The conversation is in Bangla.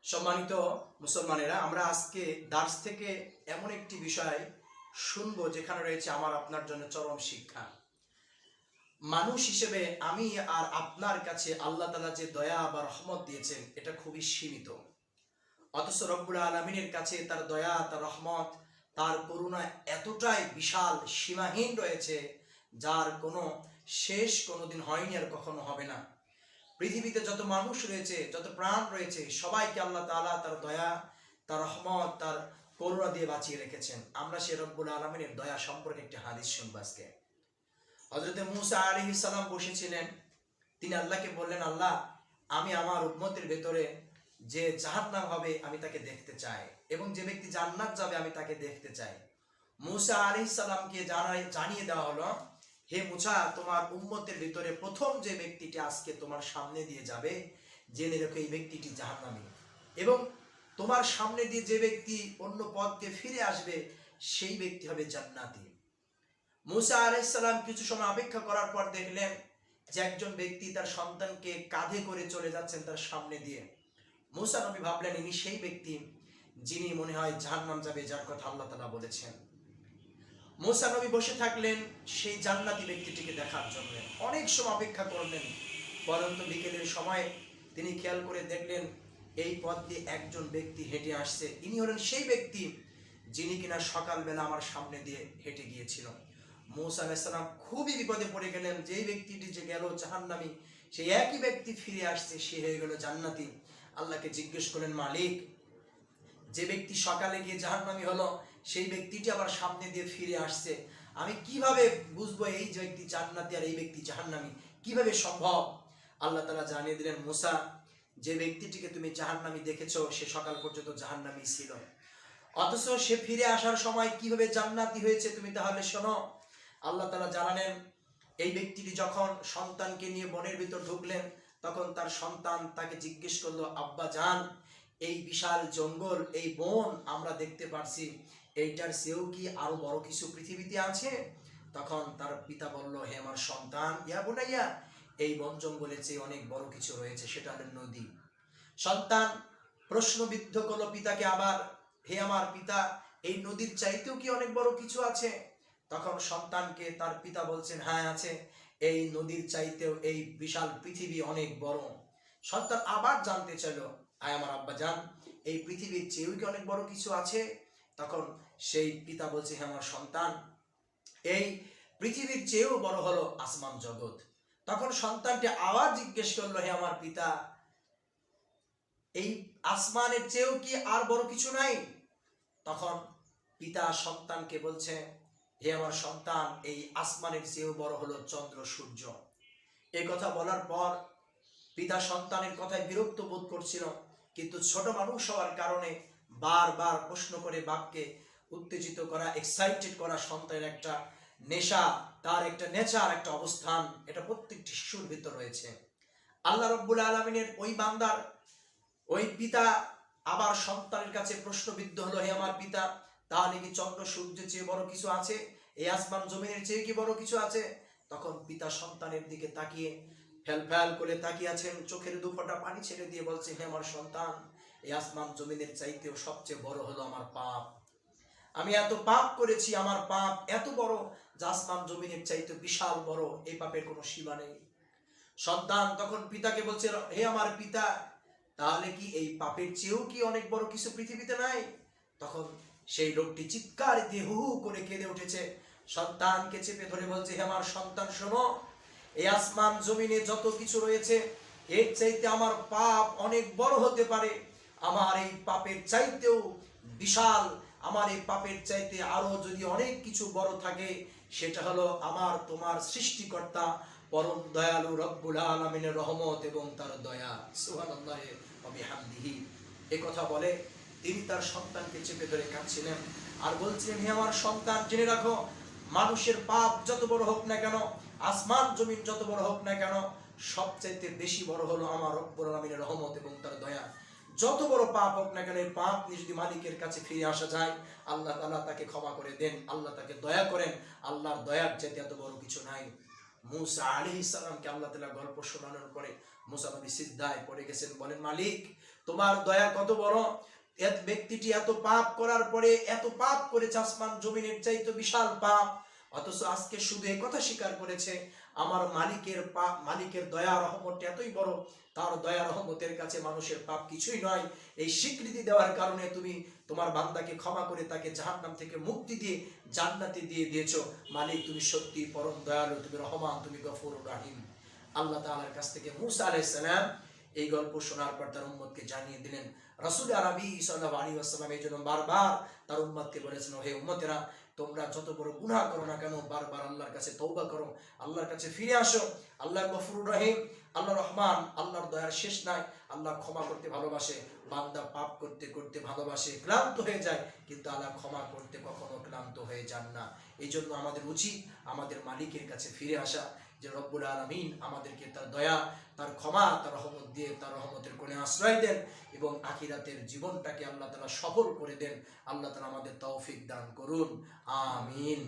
সম্মানিত মুসলমানেরা, আমরা আজকে দার্স থেকে এমন একটি বিষয় শুনবো যেখানে রয়েছে আমার আপনার জন্য চরম শিক্ষা। মানুষ হিসেবে আমি আর আপনার কাছে আল্লাহ তাআলা যে দয়া বা রহমত দিয়েছেন এটা খুবই সীমিত, অথচ রব্বুল আলামিনের কাছে তার দয়া, তার রহমত, তার করুণা এতটাই বিশাল, সীমাহীন রয়েছে, যার কোনো শেষ কোনোদিন হয়নি আর কখনো হবে না। পৃথিবীতে যত মানুষ রয়েছে, যত প্রাণ রয়েছে, সবাইকে আল্লাহ তাআলা তার দয়া, তার রহমত, তার করুণা দিয়ে বাঁচিয়ে রেখেছেন। আমরা সে রব্বুল আলামিনের দয়া সম্পর্কে একটি হাদিস শুনবো আজকে। হযরত মূসা আলাইহিস সালাম বসেছিলেন, তিনি আল্লাহকে বললেন, আল্লাহ, আমি আমার উম্মতের ভেতরে যে জাহান্নাম হবে আমি তাকে দেখতে চাই, এবং যে ব্যক্তি জান্নাত যাবে আমি তাকে দেখতে চাই। মূসা আলাইহিস সালামকে জানিয়ে দেওয়া হলো, হে মূসা, তোমার উম্মতের ভিতরে প্রথম যে ব্যক্তিটি আজকে তোমার সামনে দিয়ে যাবে, জেনে রেখো এই ব্যক্তিটি জাহান্নামী, এবং তোমার সামনে দিয়ে যে ব্যক্তি অন্য পথকে ফিরে আসবে সেই ব্যক্তি হবে জান্নাতি। মূসা আলাইহিস সালাম কিছু সময় অপেক্ষা করার পর দেখলেন যে একজন ব্যক্তি তার সন্তানকে কাঁধে করে চলে যাচ্ছেন তার সামনে দিয়ে। মূসা নবী ভাবলেন, ইনি সেই ব্যক্তি যিনি মনে হয় জাহান্নাম যাবে, যার কথা আল্লাহ তাআলা বলেছেন। মূসা নবী বসে থাকলেন সেই জান্নাতি ব্যক্তিটিকে দেখার জন্য। অনেক সময় অপেক্ষা করলেন, পরন্ত বিকেলের সময় তিনি খেয়াল করে দেখলেন এই পথ দিয়ে একজন ব্যক্তি হেঁটে আসছে। ইনি হলেন সেই ব্যক্তি যিনি কিনা সকালবেলা আমার সামনে দিয়ে হেঁটে গিয়েছিল। মূসা আলাইহিস সালাম খুবই বিপদে পড়ে গেলেন। যেই ব্যক্তিটি যে গেল জাহান্নামী, সেই একই ব্যক্তি ফিরে আসছে, সে হয়ে গেল জান্নাতি। আল্লাহকে জিজ্ঞেস করলেন, মালিক, যে ব্যক্তি সকালে গিয়ে জাহান্নামী হলো সেই ব্যক্তিটি আবার সামনে দিয়ে ফিরে আসছে, আমি কিভাবে বুঝবো এই যে ব্যক্তি জান্নাতি আর এই ব্যক্তি জাহান্নামী? কিভাবে সম্ভব? আল্লাহ তাআলা জানিয়ে দিলেন, মূসা, যে ব্যক্তিটিকে তুমি জাহান্নামী দেখেছো সে সকাল পর্যন্ত জাহান্নামী ছিল, অথচ সে ফিরে আসার সময় কিভাবে জান্নাতি হয়েছে তুমি তাহলে শোনো। আল্লাহ তাআলা জানালেন, এই ব্যক্তিটি যখন সন্তানকে নিয়ে বনের ভিতর ঢুকলেন, তখন তার সন্তান তাকে জিজ্ঞেস করলো, আব্বা জান, এই বিশাল জঙ্গল, এই বন আমরা দেখতে পারছি, এইটার চেয়েও কি আরো বড় কিছু পৃথিবীতে আছে? তখন তার পিতা বলল, হে আমার সন্তান, ইয়া বুনাইয়া, এই বন জঙ্গলের চেয়ে অনেক বড় কিছু রয়েছে, সেটা হলো নদী। সন্তান প্রশ্নবিদ্ধ করলো পিতাকে আবার, হে আমার পিতা, এই নদীর চাইতেও কি অনেক বড় কিছু আছে? তখন সন্তানকে তার পিতা বলছেন, হ্যাঁ আছে, এই নদীর চাইতেও এই বিশাল পৃথিবী অনেক বড়। সন্তান আবার জানতে চাইল, আয় আমার আব্বা জান, এই পৃথিবীর চেয়েও কি অনেক বড় কিছু আছে? তখন সেই পিতা বলছে, হ্যাঁ আমার সন্তান, এই পৃথিবীর চেয়েও বড় হলো আসমান জগৎ। তখন সন্তানটি আবার জিজ্ঞেস করলো, হে আমার পিতা, এই আসমানের চেয়েও কি আর বড় কিছু নাই? তখন পিতা সন্তানকে বলছে, হে আমার সন্তান, এই আসমানের চেয়েও বড় হলো চন্দ্র সূর্য। এই কথা বলার পর পিতা সন্তানের কথায় বিরক্ত বোধ করছিল, কিন্তু ছোট মানুষ হওয়ার কারণে বারবার প্রশ্ন করে বাপকে উত্তেজিত করা, এক্সাইটেড করা সন্তানের একটা নেশা, তার একটা নেচার, একটা অবস্থান, এটা প্রত্যেকটি শিশুর ভিতর রয়েছে। আল্লাহ রব্বুল আলামিনের ওই বান্দার ওই পিতা আবার সন্তানের কাছে প্রশ্নবিদ্ধ হলো, হে আমার পিতা, তাহলে কি চন্দ্র সূর্যের চেয়ে বড় কিছু আছে? এই আসমান জমিনের চেয়ে কি বড় কিছু আছে? তখন পিতা সন্তানের দিকে তাকিয়ে ফ্যাল ফ্যাল করে তাকিয়ে আছেন, চোখের দুফোঁটা পানি ছেড়ে দিয়ে বলছে, হে আমার সন্তান, এই আসমান জমিনের চাইতেও সবচেয়ে বড় হলো আমার পাপ। আমি এত পাপ করেছি, আমার পাপ এত বড় যে আসমান জমিনের চাইতে বিশাল বড়, এই পাপের কোনো সীমা নেই। সন্তান তখন পিতাকে বলছে, হে আমার পিতা, তাহলে কি এই পাপের চেয়েও কি অনেক বড় কিছু পৃথিবীতে নাই? তখন সেই লোকটি চিৎকার দিয়ে হু হু করে কেঁদে উঠেছে, সন্তানকে চেপে ধরে বলছে, হে আমার সন্তান শোনো, এই আসমান জমিনে যত কিছু রয়েছে এর চাইতে আমার পাপ অনেক বড় হতে পারে, আমার এই পাপের চাইতেও বিশাল, আমার এই পাপের চাইতে আরো যদি অনেক কিছু বড় থাকে, সেটা হলো আমার তোমার সৃষ্টিকর্তা পরম দয়ালু রব্বুল আলামিনের রহমত এবং তার দয়া। সুবহানাল্লাহি ওয়া বিহামদিহি। এই কথা বলে তিনি তার সন্তানকে চেপে ধরে কাঁদছিলেন আর বলছিলেন, হে আমার সন্তান, জেনে রাখো, মানুষের পাপ যত বড় হোক না কেন, আসমান জমিন যত বড় হোক না কেন, সবচাইতে বেশি বড় হলো আমার রব্বুল আলামিনের রহমত এবং তার দয়া। যত বড় পাপ হোক না কেন, এই পাপ নিয়ে যদি মালিকের কাছে ফিরে আসা যায়, আল্লাহ তাআলা তাকে ক্ষমা করে দেন, আল্লাহ তাকে দয়া করেন। আল্লাহর দয়ার চাইতে এত বড় কিছু নাই। মূসা আলাইহিস সালামকে আল্লাহ তাআলা গল্প শোনানোর পরে মূসা নবী সিজদায় পড়ে গেছেন, বলেন, মালিক, তোমার দয়া কত বড়। ব্যক্তিটি এত পাপ করার পরে, এত পাপ করেছে আসমান জমিনের চাইতে বিশাল পাপ, অথচ আজকে শুধু কথা স্বীকার করেছে আমার মালিকের দয়া রহমত এতই বড়, তার দয়া রহমতের কাছে মানুষের পাপ কিছুই নয়। এই স্বীকৃতি দেওয়ার কারণে তুমি তোমার বান্দাকে ক্ষমা করে তাকে জাহান্নাম থেকে মুক্তি দিয়ে জান্নাতে দিয়ে দিয়েছো। মালিক তুমি সত্যি পরম দয়ালু, তুমি রহমান, তুমি গফুরুর রাহিম। আল্লাহ তাআলার কাছ থেকে মুসা আলাইহিস সালাম এই গল্প শোনার পর তার উম্মতকে জানিয়ে দিলেন। রাসূল আরবি সাল্লাল্লাহু আলাইহি ওয়াসাল্লাম এই জন্য বারবার তার উম্মতকে বলেছেন, হে উম্মতেরা, তোমরা যত বড় গুনাহ করো না কেন, বারবার আল্লাহর কাছে তওবা করো, আল্লাহর কাছে ফিরে আসো। আল্লাহ গফুরুর রহিম, আল্লাহ রহমান, আল্লাহর দয়ার শেষ নাই। আল্লাহ ক্ষমা করতে ভালোবাসে। বান্দা পাপ করতে করতে ভালোবাসে, ক্লান্ত হয়ে যায়, কিন্তু আল্লাহ ক্ষমা করতে কখনো ক্লান্ত হয়ে যান না। এই জন্য আমাদের উচিত আমাদের মালিকের কাছে ফিরে আসা, যে রব্বুল আলামিন আমাদেরকে তার দয়া, তার ক্ষমা, তার রহমত দিয়ে তার রহমতের কোণে আশ্রয় দেন এবং আখিরাতের জীবনটাকে আল্লাহ তাআলা সফল করে দেন। আল্লাহ তাআলা আমাদের তৌফিক দান করুন, আমিন।